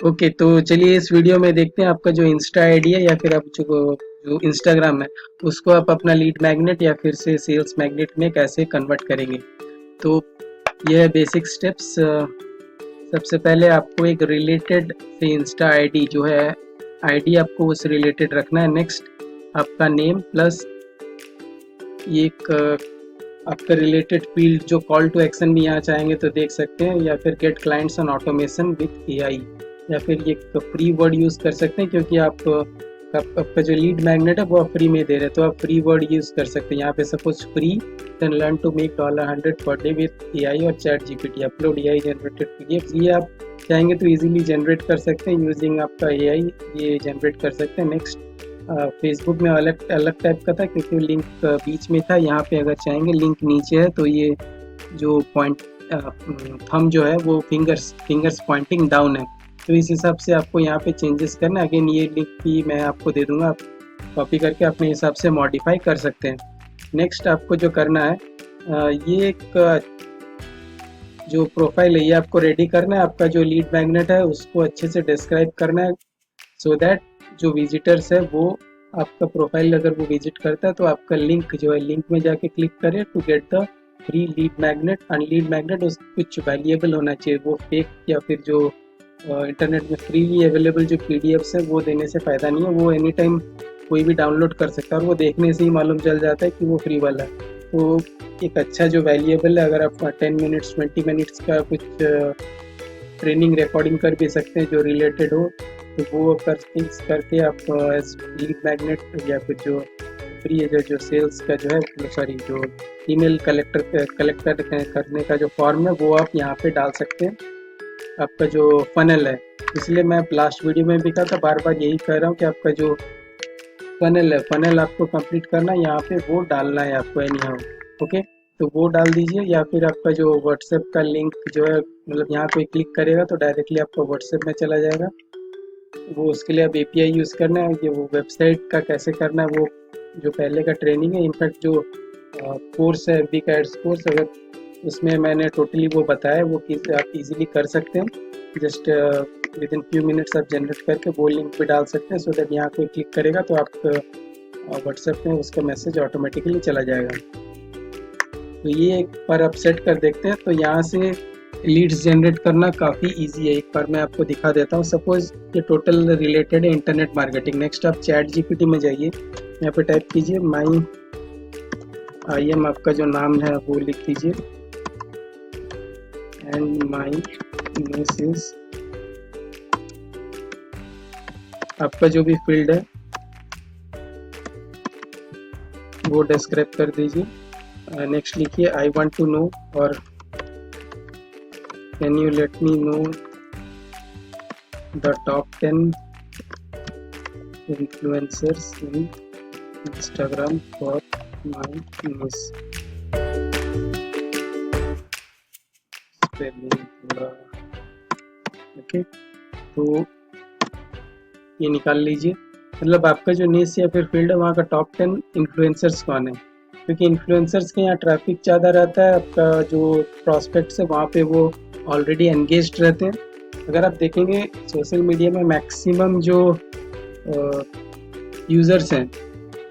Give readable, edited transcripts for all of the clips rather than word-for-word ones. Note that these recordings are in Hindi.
ओके, तो चलिए इस वीडियो में देखते हैं आपका जो इंस्टा आईडी है या फिर आप जो जो इंस्टाग्राम है उसको आप अपना लीड मैग्नेट या फिर से सेल्स मैग्नेट में कैसे कन्वर्ट करेंगे। तो यह है बेसिक स्टेप्स। सबसे पहले आपको एक रिलेटेड से इंस्टा आईडी जो है आईडी आपको उस रिलेटेड रखना है। नेक्स्ट आपका नेम प्लस एक आपका रिलेटेड फील्ड जो कॉल टू एक्शन भी यहाँ चाहेंगे तो देख सकते हैं, या फिर gate clients on automation with AI, या फिर ये फ्री वर्ड यूज़ कर सकते हैं क्योंकि आपका जो लीड मैग्नेट है वो आप फ्री में दे रहे हैं, तो आप फ्री वर्ड यूज़ कर सकते हैं यहाँ पे। Suppose free then learn to make $100 per day with AI और chat GPT, upload AI generated PDF. ये आप चाहेंगे तो इजीली जनरेट कर सकते हैं यूजिंग आपका एआई, ये जनरेट कर सकते हैं। नेक्स्ट फेसबुक में अलग अलग टाइप का था क्योंकि लिंक बीच में था, यहाँ पे अगर चाहेंगे लिंक नीचे है तो ये जो पॉइंट थंब जो है वो फिंगर्स पॉइंटिंग डाउन है, तो इस हिसाब से आपको यहाँ पे चेंजेस करना है। अगेन ये लिंक भी मैं आपको दे दूंगा, आप कॉपी करके अपने हिसाब से मॉडिफाई कर सकते हैं। नेक्स्ट आपको जो करना है ये एक जो प्रोफाइल है ये आपको रेडी करना है। आपका जो लीड मैग्नेट है उसको अच्छे से डिस्क्राइब करना है सो दैट जो विजिटर्स है वो आपका प्रोफाइल अगर वो विजिट करता है तो आपका लिंक जो है लिंक में जाके क्लिक करे to get the free lead magnet. और लीड मैग्नेट उस कुछ वैल्यूएबल होना चाहिए, वो फेक या फिर जो इंटरनेट में फ्रीली अवेलेबल जो पीडीएफ्स है वो देने से फ़ायदा नहीं है। वो एनी टाइम कोई भी डाउनलोड कर सकता है और वो देखने से ही मालूम चल जाता है कि वो फ्री वाला है। तो एक अच्छा जो वैल्यूएबल है, अगर आप 10 मिनट्स 20 मिनट्स का कुछ ट्रेनिंग रिकॉर्डिंग कर भी सकते हैं जो रिलेटेड हो, तो वो करके आप एज लीड मैग्नेट या फिर जो फ्री है जो सेल्स का जो है सॉरी जो ईमेल कलेक्ट करने का जो फॉर्म है वो आप यहाँ पे डाल सकते हैं। आपका जो फनल है, इसलिए मैं लास्ट वीडियो में भी कहा था, बार बार यही कह रहा हूँ कि आपका जो फनल है फनल आपको कंप्लीट करना है, यहाँ पे वो डालना है आपको एनी हाउ। ओके, तो वो डाल दीजिए, या फिर आपका जो व्हाट्सएप का लिंक जो है मतलब यहाँ पे क्लिक करेगा तो डायरेक्टली आपका व्हाट्सएप में चला जाएगा। वो उसके लिए आप एपीआई यूज़ करना है। ये वो वेबसाइट का कैसे करना है वो जो पहले का ट्रेनिंग है, इनफैक्ट जो कोर्स है बिग एड्स कोर्स, अगर उसमें मैंने टोटली वो बताया वो कि आप इजीली कर सकते हैं। Just with in few minutes आप जनरेट करके वो लिंक पे डाल सकते हैं सो दैट यहाँ कोई क्लिक करेगा तो आप व्हाट्सएप में उसका मैसेज ऑटोमेटिकली चला जाएगा। तो ये एक बार आप सेट कर देखते हैं, तो यहाँ से लीड्स जनरेट करना काफ़ी इजी है। एक बार मैं आपको दिखा देता हूँ। सपोज ये टोटल रिलेटेड है इंटरनेट मार्केटिंग। नेक्स्ट आप चैट जीपीटी में जाइए, यहाँ पे टाइप कीजिए माई IM, आपका जो नाम है वो लिख दीजिए, एंड माई नेस इज, आपका जो भी फील्ड है वो डिस्क्राइब कर दीजिए। नेक्स्ट लिखिए आई वांट टू नो और can you let me know the top 10 influencers in Instagram for my निश। ओके, तो ये निकाल लीजिए, मतलब आपका जो निश या फिर फील्ड है वहाँ का टॉप 10 इन्फ्लुएंसर्स कौन है, क्योंकि इन्फ्लुएंसर्स के यहाँ ट्रैफिक ज़्यादा रहता है। आपका जो प्रॉस्पेक्ट्स है वहाँ पे वो ऑलरेडी एंगेज्ड रहते हैं। अगर आप देखेंगे सोशल मीडिया में मैक्सिमम जो यूज़र्स हैं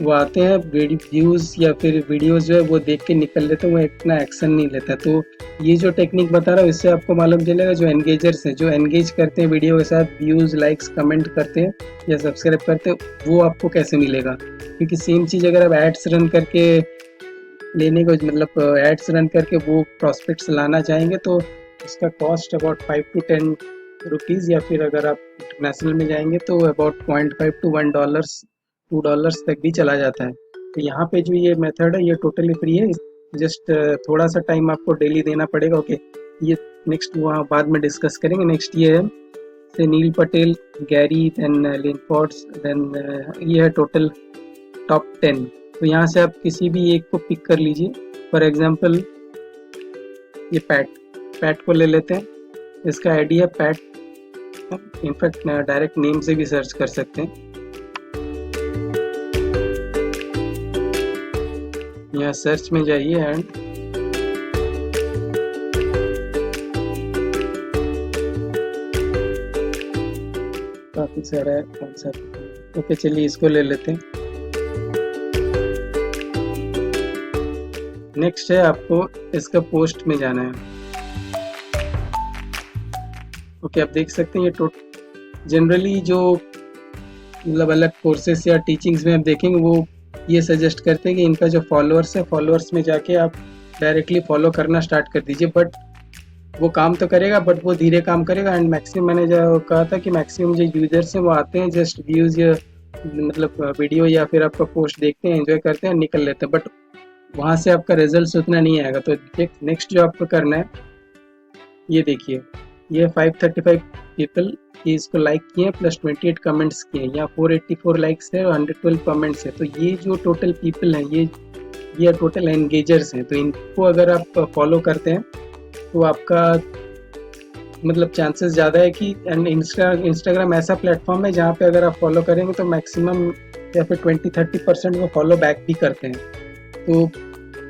वो आते हैं व्यूज़ या फिर वीडियोस जो है वो देख के निकल लेते हैं, वो इतना एक्शन नहीं लेता। तो ये जो टेक्निक बता रहा हूँ इससे आपको मालूम चलेगा जो एंगेजर्स हैं, जो एंगेज करते हैं वीडियो के साथ, व्यूज़ लाइक्स कमेंट करते हैं या सब्सक्राइब करते हैं, वो आपको कैसे मिलेगा। क्योंकि सेम चीज़ अगर आप एड्स रन करके लेने को मतलब एड्स रन करके वो प्रॉस्पेक्ट्स लाना चाहेंगे तो इसका कॉस्ट अबाउट 5 to 10 रुपीज़, या फिर अगर आप इंटरनेशनल में जाएंगे तो अबाउट $0.5 to $1 $2 तक भी चला जाता है। तो यहाँ पे जो ये मेथड है ये टोटली फ्री है, जस्ट थोड़ा सा टाइम आपको डेली देना पड़ेगा। ओके, ये नेक्स्ट वहाँ बाद में डिस्कस करेंगे। नेक्स्ट ये है से नील पटेल, गैरी, देन लिनफोर्ड्स, देन ये है टोटल टॉप 10। तो यहाँ से आप किसी भी एक को पिक कर लीजिए। फॉर एग्जांपल ये पैट को ले लेते हैं, इसका आईडी है पैट, इनफैक्ट डायरेक्ट नेम से भी सर्च कर सकते हैं। यहाँ सर्च में जाइए एंड काफ़ी सारा है, कौन सा? ओके चलिए इसको ले लेते हैं। नेक्स्ट है आपको इसका पोस्ट में जाना है। ओके आप देख सकते हैं ये जनरली जो मतलब अलग कोर्सेस या टीचिंग्स में आप देखेंगे वो ये सजेस्ट करते हैं कि इनका जो फॉलोअर्स है, फॉलोअर्स में जाके आप डायरेक्टली फॉलो करना स्टार्ट कर दीजिए। बट वो काम तो करेगा बट वो धीरे काम करेगा। एंड मैक्सिमम मैंने जो कहा था कि मैक्सिमम जो यूजर्स हैं वो आते हैं जस्ट व्यूज़ या मतलब वीडियो या फिर आपका पोस्ट देखते हैं, एंजॉय करते हैं, निकल लेते हैं। बट वहाँ से आपका रिजल्ट उतना नहीं आएगा। तो नेक्स्ट जो आपको करना है, ये देखिए, ये 535 पीपल ये इसको लाइक किए हैं प्लस 28 कमेंट्स किए हैं, यहाँ 484 लाइक्स है और 112 कमेंट्स है। तो ये जो टोटल पीपल हैं ये टोटल एंगेजर्स हैं। तो इनको अगर आप फॉलो करते हैं तो आपका मतलब चांसेस ज़्यादा है कि इंस्टाग्राम ऐसा प्लेटफॉर्म है जहाँ पे अगर आप फॉलो करेंगे तो मैक्सिमम या फिर 20-30% वो फॉलो बैक भी करते हैं। तो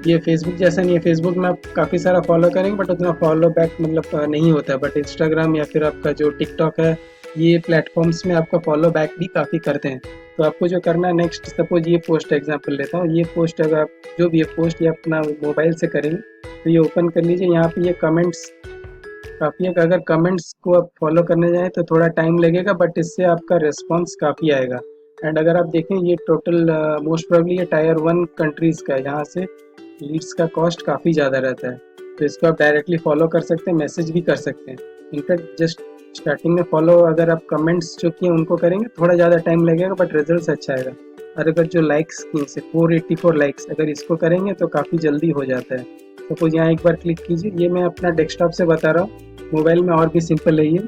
ये फेसबुक जैसा नहीं है, फेसबुक में आप काफ़ी सारा फॉलो करेंगे बट उतना फॉलो बैक मतलब नहीं होता है। बट इंस्टाग्राम या फिर आपका जो टिकटॉक है, ये प्लेटफॉर्म्स में आपका फॉलो बैक भी काफ़ी करते हैं। तो आपको जो करना है नेक्स्ट, सपोज ये पोस्ट एग्जांपल लेता हूँ, ये पोस्ट अगर आप जो भी ये पोस्ट ये अपना मोबाइल से करेंगे तो ये ओपन कर लीजिए। यहाँ पे ये कमेंट्स काफ़ी है। अगर कमेंट्स को आप फॉलो करने जाएँ तो थोड़ा टाइम लगेगा बट इससे आपका रिस्पॉन्स काफ़ी आएगा। एंड अगर आप देखें ये टोटल मोस्ट प्रोबेबली ये टायर 1 कंट्रीज़ का है जहाँ से लीड्स का कॉस्ट काफ़ी ज़्यादा रहता है। तो इसको आप डायरेक्टली फॉलो कर सकते हैं, मैसेज भी कर सकते हैं। इनफैक्ट जस्ट स्टार्टिंग में फॉलो अगर आप कमेंट्स जो किए उनको करेंगे थोड़ा ज़्यादा टाइम लगेगा बट रिजल्ट अच्छा आएगा। और अगर जो लाइक्स किए से 484 लाइक्स अगर इसको करेंगे तो काफ़ी जल्दी हो जाता है। सपोज यहाँ एक बार क्लिक कीजिए, ये मैं अपना डेस्कटॉप से बता रहा हूँ, मोबाइल में और भी सिंपल है ये।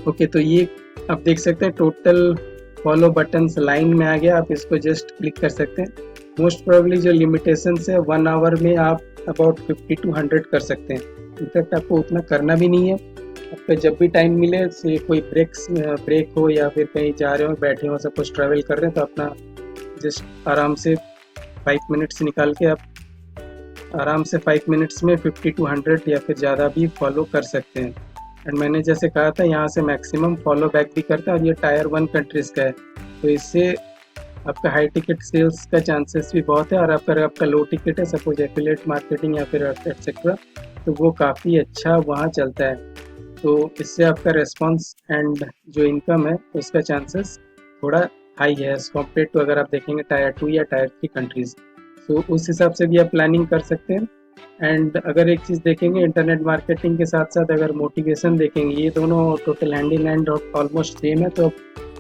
ओके तो ये आप देख सकते हैं टोटल फॉलो बटन्स लाइन में आ गया। आप इसको जस्ट क्लिक कर सकते हैं। मोस्ट प्रोबेबली जो लिमिटेशन है 1 आवर में आप अबाउट 50 to 100 कर सकते हैं। इनफैक्ट आपको उतना करना भी नहीं है। आपका जब भी टाइम मिले से कोई ब्रेक हो या फिर कहीं जा रहे हो, बैठे हो, सपोज ट्रैवल कर रहे हैं तो अपना जस्ट आराम से 5 मिनट्स निकाल के आप आराम से 5 मिनट्स में 50 to 100 या फिर ज़्यादा भी फॉलो कर सकते हैं। एंड मैंने जैसे कहा था यहाँ से मैक्सिमम फॉलो बैक भी करता है और ये टायर 1 कंट्रीज़ का है। तो इससे आपका हाई टिकट सेल्स का चांसेस भी बहुत है। और आपका लो टिकट है, सपोज एफिलिएट मार्केटिंग या फिर एटसेट्रा, तो वो काफ़ी अच्छा वहाँ चलता है। तो इससे आपका रेस्पॉन्स एंड जो इनकम है उसका चांसेस थोड़ा हाई है एज़ कम्पेयर टू अगर आप देखेंगे टायर 2 या टायर 3 कंट्रीज़। तो उस हिसाब से भी आप प्लानिंग कर सकते हैं। एंड अगर एक चीज़ देखेंगे इंटरनेट मार्केटिंग के साथ साथ अगर मोटिवेशन देखेंगे, ये दोनों टोटल हैंड इन हैंड और ऑलमोस्ट सेम है, तो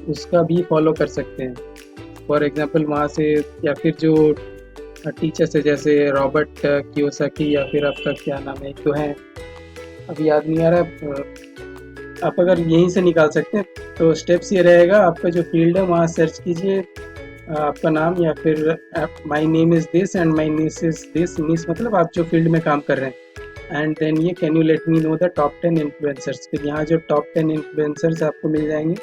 उसका भी फॉलो कर सकते हैं। फॉर एग्जांपल वहाँ से या फिर जो टीचर्स है जैसे रॉबर्ट कियोसाकी या फिर आपका क्या नाम है, तो है अभी याद नहीं आ रहा, आप अगर यहीं से निकाल सकते हैं। तो स्टेप्स ये रहेगा, आपका जो फील्ड है वहाँ सर्च कीजिए आपका नाम या फिर my name is this and my niche is this. Niche मतलब आप जो फील्ड में काम कर रहे हैं। एंड देन ये can you let me know the top 10 influencers. फिर यहाँ जो टॉप 10 इन्फ्लुएंसर्स आपको मिल जाएंगे,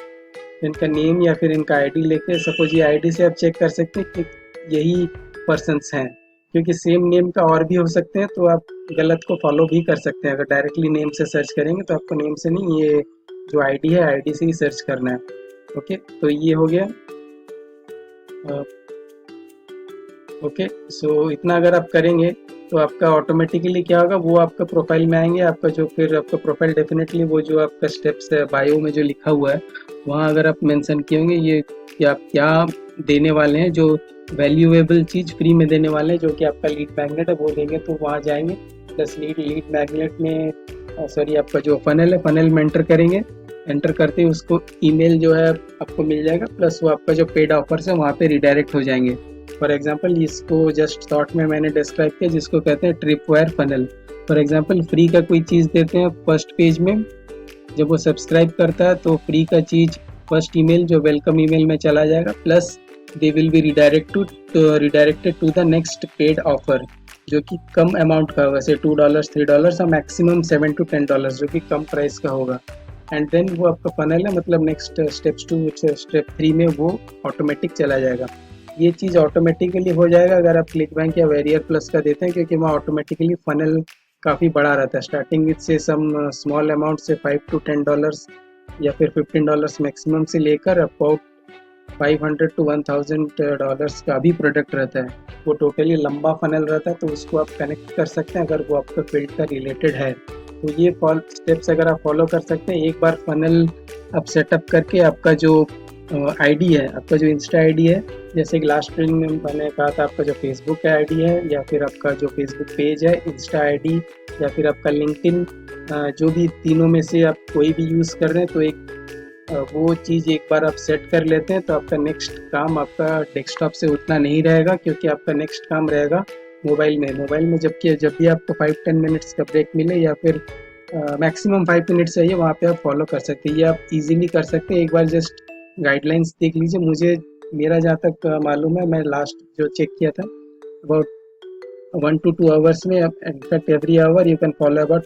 इनका नेम या फिर इनका आईडी लेके, सपोज ये आईडी से आप चेक कर सकते हैं कि यही पर्सन्स हैं, क्योंकि सेम नेम का और भी हो सकते हैं। तो आप गलत को फॉलो भी कर सकते हैं। अगर डायरेक्टली नेम से सर्च करेंगे तो आपको नेम से नहीं, ये जो आईडी है आईडी से ही सर्च करना है। ओके तो ये हो गया। ओके सो इतना अगर आप करेंगे तो आपका ऑटोमेटिकली क्या होगा, वो आपका प्रोफाइल में आएंगे। आपका जो फिर आपका प्रोफाइल डेफिनेटली वो जो आपका स्टेप्स है बायो में जो लिखा हुआ है वहाँ अगर आप मेंशन किए होंगे ये कि आप क्या देने वाले हैं, जो वैल्यूएबल चीज़ फ्री में देने वाले हैं, जो कि आपका लीड मैग्नेट है वो देंगे, तो वहाँ जाएंगे। प्लस लीड मैग्नेट में सॉरी आपका जो फनल है, फनल में एंटर करेंगे। एंटर करते ही उसको ईमेल जो है आपको मिल जाएगा, प्लस वो आपका जो पेड ऑफर्स है वहाँ पे रिडायरेक्ट हो जाएंगे। फॉर एग्जांपल इसको जस्ट शॉर्ट में मैंने डिस्क्राइब किया, जिसको कहते हैं tripwire funnel. For example free का कोई चीज़ देते हैं फर्स्ट पेज में, जब वो सब्सक्राइब करता है तो फ्री का चीज़ फर्स्ट ईमेल जो वेलकम ईमेल में चला जाएगा, plus they will be redirected to the next paid offer, जो कि कम अमाउंट का होगा, जैसे $2 $3 और मैक्सिमम $7 to $10 जो कि कम प्राइस का होगा। एंड देन वो आपका फनल है, मतलब नेक्स्ट स्टेप 3 में वो ऑटोमेटिक चला जाएगा। ये चीज़ ऑटोमेटिकली हो जाएगा अगर आप क्लिक बैंक या वेरियर प्लस का देते हैं, क्योंकि वहाँ ऑटोमेटिकली फनल काफ़ी बड़ा रहता है। स्टार्टिंग से सम स्मॉल अमाउंट से $5 to $10 या फिर $15 मैक्सिमम से लेकर अबाउट 500 to 1000 डॉलर्स का भी प्रोडक्ट रहता है। वो टोटली लंबा फनल रहता है, तो उसको आप कनेक्ट कर सकते हैं अगर वो आपका फील्ड का रिलेटेड है। तो ये स्टेप्स अगर आप फॉलो कर सकते हैं, एक बार फनल आप सेटअप करके आपका जो आईडी है, आपका जो इंस्टा आईडी है, जैसे कि लास्ट ट्रेनिंग में मैंने कहा था, आपका जो फेसबुक का आईडी है या फिर आपका जो फेसबुक पेज है, इंस्टा आईडी या फिर आपका लिंक्डइन, जो भी तीनों में से आप कोई भी यूज़ कर रहे हैं, तो एक वो चीज़ एक बार आप सेट कर लेते हैं तो आपका नेक्स्ट काम आपका डेस्कटॉप से उतना नहीं रहेगा, क्योंकि आपका नेक्स्ट काम रहेगा मोबाइल में। मोबाइल में जब भी आपको 5-10 मिनट्स का ब्रेक मिले या फिर मैक्सिमम 5 मिनट्स चाहिए, वहाँ पे आप फॉलो कर सकते हैं। ये आप इजीली कर सकते हैं, एक बार जस्ट गाइडलाइंस देख लीजिए। मेरा जहाँ तक मालूम है, मैं लास्ट जो चेक किया था, अबाउट 1 to 2 आवर्स में, in fact every hour you can follow about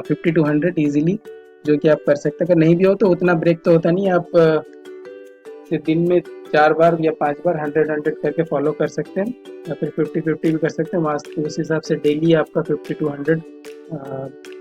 50 to 100 easily, जो कि आप कर सकते हैं। अगर नहीं भी हो तो उतना ब्रेक तो होता नहीं, आप दिन में 4 बार या 5 बार 100 करके फॉलो कर सकते हैं, या फिर 50-50 भी कर सकते हैं। वहाँ उस हिसाब से डेली आपका 50 to 100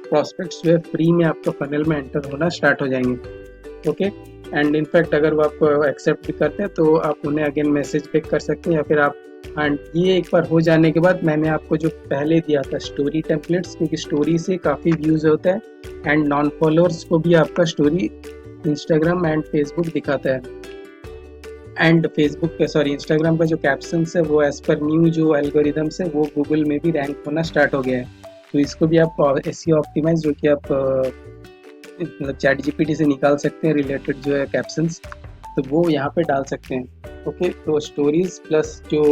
प्रॉस्पेक्ट्स जो है फ्री में आपका फनल में एंटर होना स्टार्ट हो जाएंगे। ओके, एंड इनफैक्ट अगर वो आपको एक्सेप्ट भी करते हैं तो आप उन्हें अगेन मैसेज बैक कर सकते हैं, या फिर आप, एंड ये एक बार हो जाने के बाद मैंने आपको जो पहले दिया था स्टोरी टेम्पलेट्स, क्योंकि स्टोरी से काफ़ी व्यूज़ होता है एंड नॉन फॉलोअर्स को भी आपका स्टोरी इंस्टाग्राम एंड फेसबुक दिखाता है। एंड इंस्टाग्राम का जो कैप्शंस है वो एज पर न्यू जो एल्गोरिदम्स है वो गूगल में भी रैंक होना स्टार्ट हो गया है। तो इसको भी आप एसईओ ऑप्टिमाइज, जो कि आप मतलब चैट जीपीटी से निकाल सकते हैं रिलेटेड जो है कैप्शंस, तो वो यहाँ पे डाल सकते हैं। ओके, तो स्टोरीज प्लस जो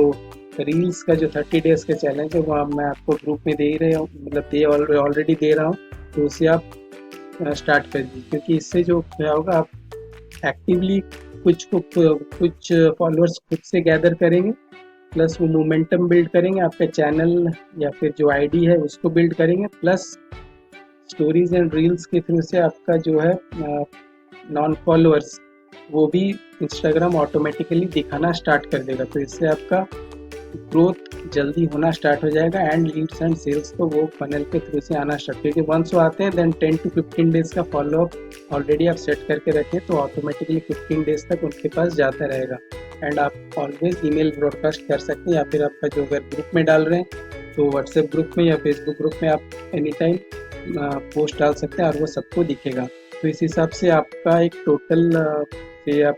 रील्स का जो 30 डेज का चैलेंज है वो मैं आपको ग्रुप में दे ही रहा हूँ, मतलब ऑलरेडी दे रहा हूँ, तो उसे आप स्टार्ट कर दीजिए। क्योंकि इससे जो क्या होगा, आप एक्टिवली कुछ फॉलोअर्स खुद से गैदर करेंगे, प्लस वो मोमेंटम बिल्ड करेंगे, आपका चैनल या फिर जो आईडी है उसको बिल्ड करेंगे, प्लस स्टोरीज एंड रील्स के थ्रू से आपका जो है नॉन फॉलोअर्स वो भी इंस्टाग्राम ऑटोमेटिकली दिखाना स्टार्ट कर देगा। तो इससे आपका ग्रोथ जल्दी होना स्टार्ट हो जाएगा एंड लीड्स एंड सेल्स तो वो फनल के थ्रू से आना स्टार्ट, क्योंकि वंस वो आते हैं देन 10 to 15 डेज का फॉलोअप ऑलरेडी आप सेट करके रखें, तो ऑटोमेटिकली 15 डेज तक उनके पास जाता रहेगा। एंड आप ऑलवेज ईमेल ब्रॉडकास्ट कर सकते हैं, या फिर आपका जो अगर ग्रुप में डाल रहे हैं तो व्हाट्सएप ग्रुप में या फेसबुक ग्रुप में आप एनी टाइम पोस्ट डाल सकते हैं और वो सबको दिखेगा। तो इस हिसाब से आपका एक टोटल से आप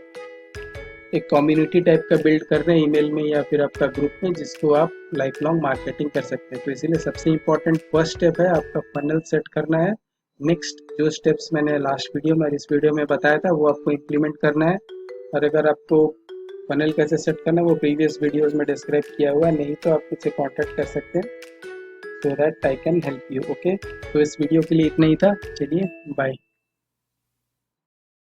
एक कम्युनिटी टाइप का बिल्ड कर रहे हैं ईमेल में या फिर आपका ग्रुप में, जिसको आप लाइफ लॉन्ग मार्केटिंग कर सकते हैं। तो इसीलिए सबसे इम्पोर्टेंट फर्स्ट स्टेप है आपका फनल सेट करना है। नेक्स्ट जो स्टेप्स मैंने लास्ट वीडियो में और इस वीडियो में बताया था वो आपको इम्प्लीमेंट करना है। और अगर आपको फनल कैसे सेट करना है वो प्रीवियस वीडियोज़ में डिस्क्राइब किया हुआ है, नहीं तो आप मुझसे कॉन्टैक्ट कर सकते हैं, so that I can help you. Okay, तो इस वीडियो के लिए इतना ही था, चलिए बाय।